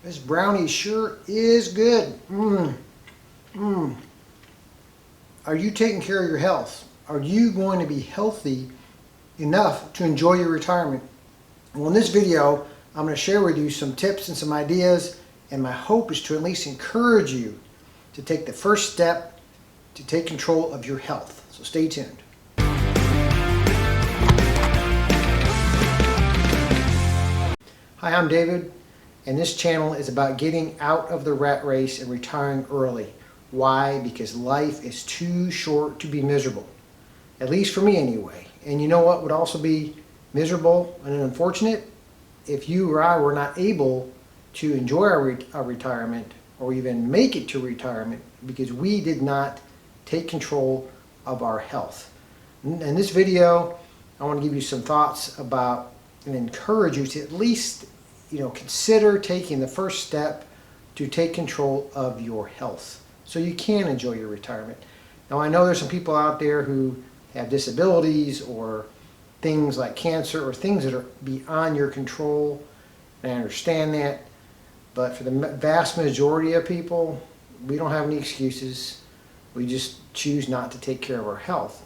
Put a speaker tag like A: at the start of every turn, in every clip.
A: This brownie sure is good. Mmm. Mmm. Are you taking care of your health? Are you going to be healthy enough to enjoy your retirement? Well, in this video, I'm going to share with you some tips and some ideas, and my hope is to at least encourage you to take the first step to take control of your health. So stay tuned. Hi, I'm David, and this channel is about getting out of the rat race and retiring early. Why? Because life is too short to be miserable. At least for me anyway. And you know what would also be miserable and unfortunate? If you or I were not able to enjoy our retirement or even make it to retirement because we did not take control of our health. In this video, I want to give you some thoughts about and encourage you to at least consider taking the first step to take control of your health so you can enjoy your retirement. Now, I know there's some people out there who have disabilities or things like cancer or things that are beyond your control, and I understand that, but for the vast majority of people, we don't have any excuses. We just choose not to take care of our health.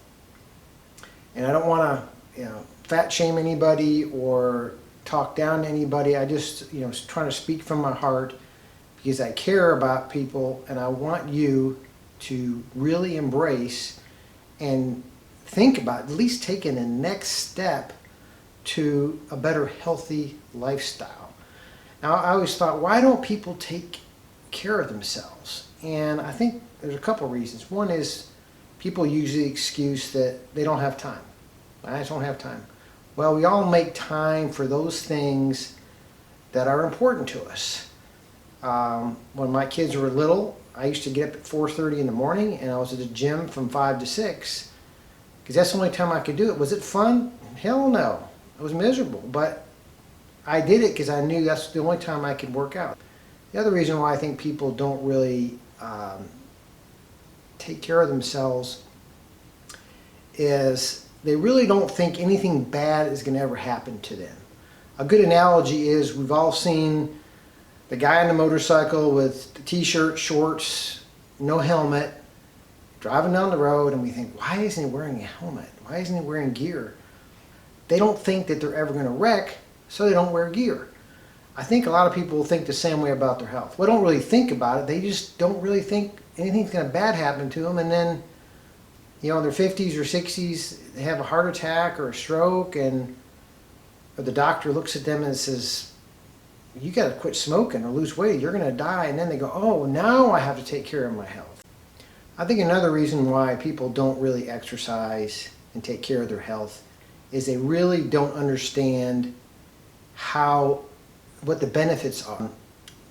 A: And I don't want to fat shame anybody or talk down to anybody. I just trying to speak from my heart because I care about people, and I want you to really embrace and think about at least taking the next step to a better healthy lifestyle. Now, I always thought, why don't people take care of themselves? And I think there's a couple reasons. One is people use the excuse that they don't have time. I just don't have time. Well, we all make time for those things that are important to us. When my kids were little, I used to get up at 4:30 in the morning, and I was at the gym from 5 to 6 because that's the only time I could do it. Was it fun? Hell no. It was miserable, but I did it because I knew that's the only time I could work out. The other reason why I think people don't really take care of themselves is they really don't think anything bad is going to ever happen to them. A good analogy is we've all seen the guy on the motorcycle with the t-shirt, shorts, no helmet, driving down the road, and we think, why isn't he wearing a helmet? Why isn't he wearing gear? They don't think that they're ever going to wreck, so they don't wear gear. I think a lot of people think the same way about their health. Well, they don't really think about it. They just don't really think anything's going to bad happen to them, and then in their 50s or 60s, they have a heart attack or a stroke, and the doctor looks at them and says, you got to quit smoking or lose weight, you're going to die. And then they go, oh, now I have to take care of my health. I think another reason why people don't really exercise and take care of their health is they really don't understand what the benefits are.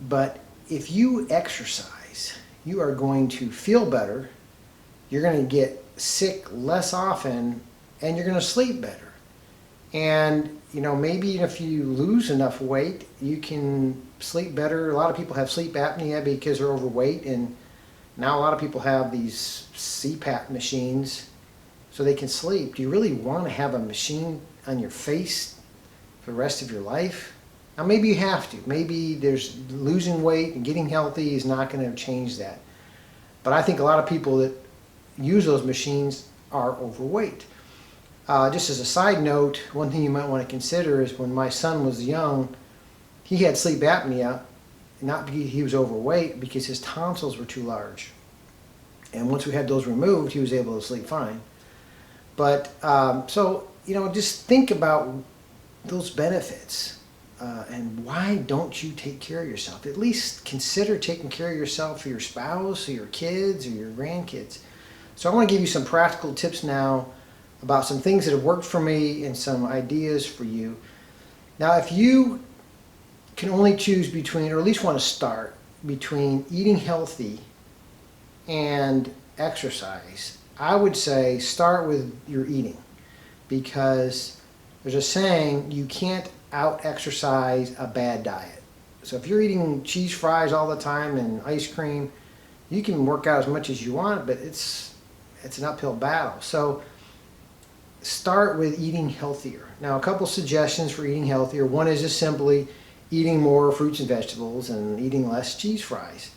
A: But if you exercise, you are going to feel better, you're going to get sick less often, and you're going to sleep better. And maybe if you lose enough weight, you can sleep better. A lot of people have sleep apnea because they're overweight, and now a lot of people have these CPAP machines so they can sleep. Do you really want to have a machine on your face for the rest of your life? Now, maybe you have to. Maybe there's losing weight and getting healthy is not going to change that. But I think a lot of people that use those machines are overweight. Just as a side note, one thing you might want to consider is when my son was young, he had sleep apnea, not because he was overweight, because his tonsils were too large. And once we had those removed, he was able to sleep fine. But just think about those benefits. And why don't you take care of yourself? At least consider taking care of yourself for your spouse or your kids or your grandkids. So I want to give you some practical tips now about some things that have worked for me and some ideas for you. Now, if you can only choose between, or at least want to start, between eating healthy and exercise, I would say start with your eating, because there's a saying, you can't out-exercise a bad diet. So if you're eating cheese fries all the time and ice cream, you can work out as much as you want, but it's an uphill battle. So start with eating healthier. Now, a couple suggestions for eating healthier. One is just simply eating more fruits and vegetables and eating less cheese fries.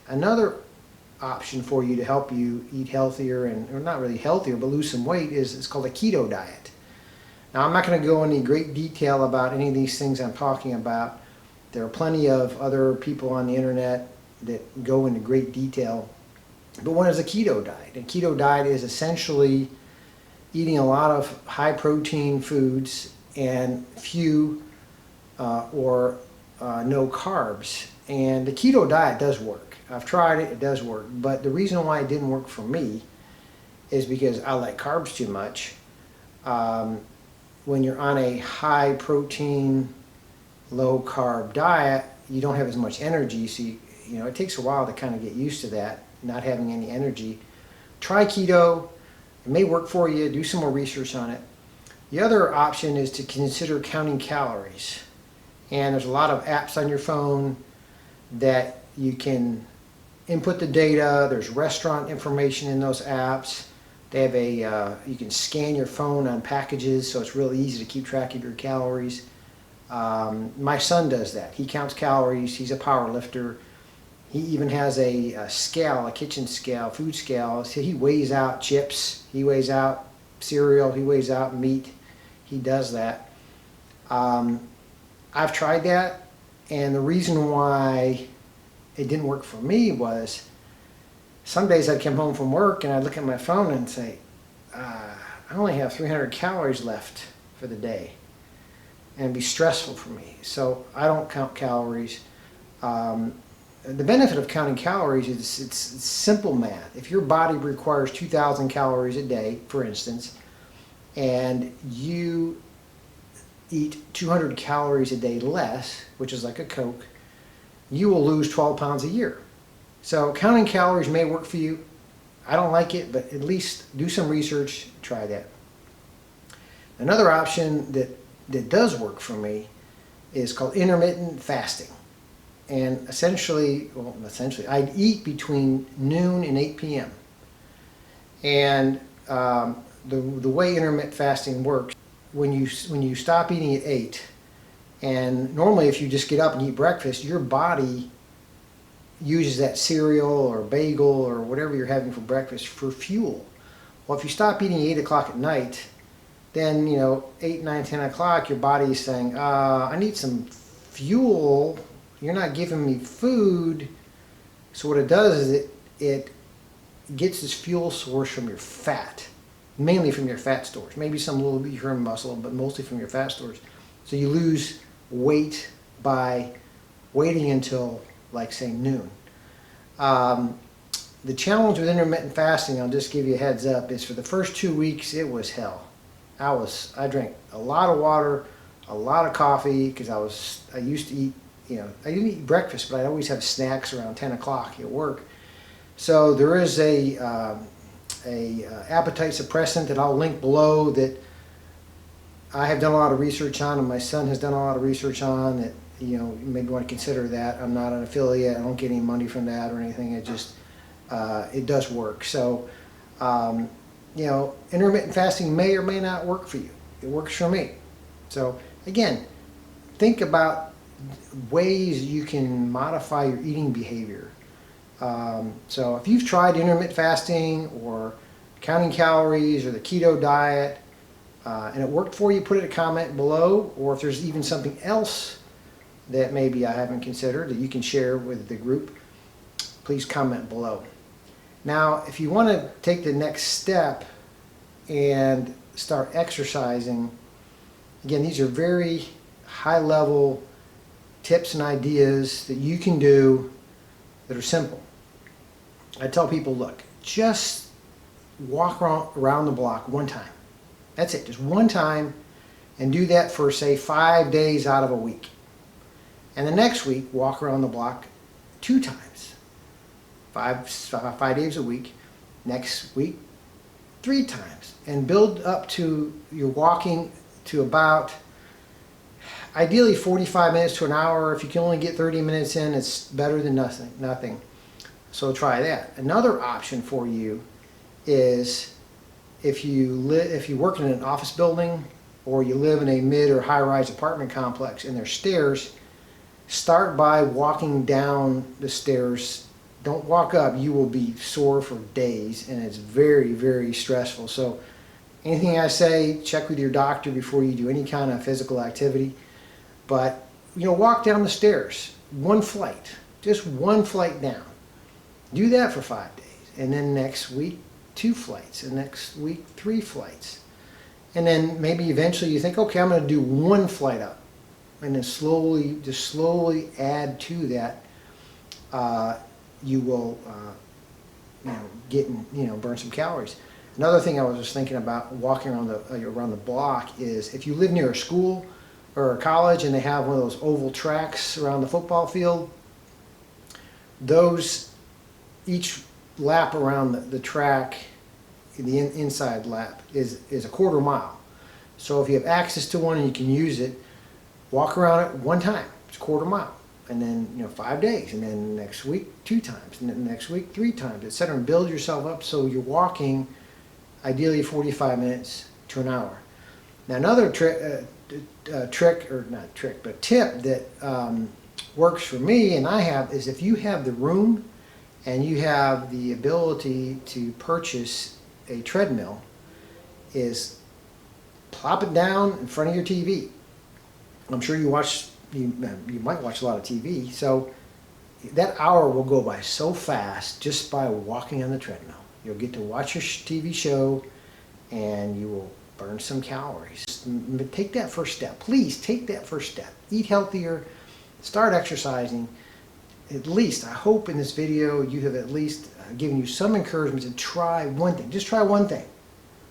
A: Another option for you to help you eat healthier, or not really healthier, but lose some weight, is it's called a keto diet. Now, I'm not going to go into great detail about any of these things I'm talking about. There are plenty of other people on the internet that go into great detail. But one is a keto diet. A keto diet is essentially eating a lot of high protein foods and few or no carbs. And the keto diet does work. I've tried it, it does work. But the reason why it didn't work for me is because I like carbs too much. When you're on a high protein, low carb diet, you don't have as much energy, so it takes a while to kind of get used to that, not having any energy. Try keto. It may work for you. Do some more research on it. The other option is to consider counting calories. And there's a lot of apps on your phone that you can input the data. There's restaurant information in those apps. They have you can scan your phone on packages, so it's really easy to keep track of your calories. My son does that. He counts calories. He's a power lifter. He even has a scale, a kitchen scale, food scale. So he weighs out chips. He weighs out cereal. He weighs out meat. He does that. I've tried that, and the reason why it didn't work for me was some days I'd come home from work and I'd look at my phone and say, I only have 300 calories left for the day. And it'd be stressful for me. So I don't count calories. The benefit of counting calories is it's simple math. If your body requires 2,000 calories a day, for instance, and you eat 200 calories a day less, which is like a Coke, you will lose 12 pounds a year. So counting calories may work for you. I don't like it, but at least do some research, try that. Another option that does work for me is called intermittent fasting. And essentially, I'd eat between noon and 8 p.m. And the way intermittent fasting works, when you stop eating at 8, and normally if you just get up and eat breakfast, your body uses that cereal or bagel or whatever you're having for breakfast for fuel. Well, if you stop eating at 8 o'clock at night, then 8, 9, 10 o'clock, your body is saying, I need some fuel. You're not giving me food. So what it does is it gets this fuel source from your fat, mainly from your fat stores. Maybe some little bit from muscle, but mostly from your fat stores. So you lose weight by waiting until, like, say, noon. The challenge with intermittent fasting, I'll just give you a heads up, is for the first 2 weeks, it was hell. I drank a lot of water, a lot of coffee, because I used to eat, I didn't eat breakfast, but I'd always have snacks around 10 o'clock at work. So there is a appetite suppressant that I'll link below that I have done a lot of research on, and my son has done a lot of research on that. You maybe want to consider that. I'm not an affiliate. I don't get any money from that or anything. It just, it does work. So, intermittent fasting may or may not work for you. It works for me. So, again, think about ways you can modify your eating behavior. So, if you've tried intermittent fasting or counting calories or the keto diet, and it worked for you, put it in a comment below. Or if there's even something else that maybe I haven't considered that you can share with the group, please comment below. Now, if you want to take the next step and start exercising, again, these are very high-level tips and ideas that you can do that are simple. I tell people, look, just walk around the block one time. That's it, just one time, and do that for, say, 5 days out of a week. And the next week, walk around the block 2 times, 5 days a week. Next week, 3 times, and build up to your walking to about, ideally 45 minutes to an hour. If you can only get 30 minutes in, it's better than nothing. So try that. Another option for you is if you work in an office building or you live in a mid or high-rise apartment complex and there's stairs, Start by walking down the stairs. Don't walk up. You will be sore for days, and it's very, very stressful. So anything I say, check with your doctor before you do any kind of physical activity. But, walk down the stairs. One flight. Just one flight down. Do that for 5 days. And then next week, 2 flights. And next week, 3 flights. And then maybe eventually you think, okay, I'm going to do 1 flight up. And then slowly add to that. You will, burn some calories. Another thing I was just thinking about walking around the block is if you live near a school or a college and they have one of those oval tracks around the football field, each lap around the track, the inside lap, is a quarter mile. So if you have access to one and you can use it, walk around it 1 time. It's a quarter mile. And then 5 days, and then next week 2 times, and then next week 3 times, etc. And build yourself up so you're walking ideally 45 minutes to an hour. Now another tip that works for me and I have is if you have the room and you have the ability to purchase a treadmill, is plop it down in front of your TV. I'm sure you might watch a lot of TV, so that hour will go by so fast just by walking on the treadmill. You'll get to watch your TV show and you will burn some calories. Take that first step. Please take that first step. Eat healthier, start exercising. At least, I hope in this video you have at least given you some encouragement to try one thing. Just try one thing.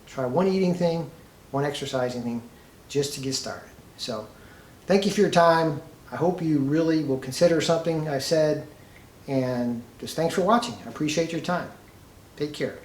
A: Try one eating thing, one exercising thing, just to get started. So, thank you for your time. I hope you really will consider something I said, and just thanks for watching. I appreciate your time. Take care.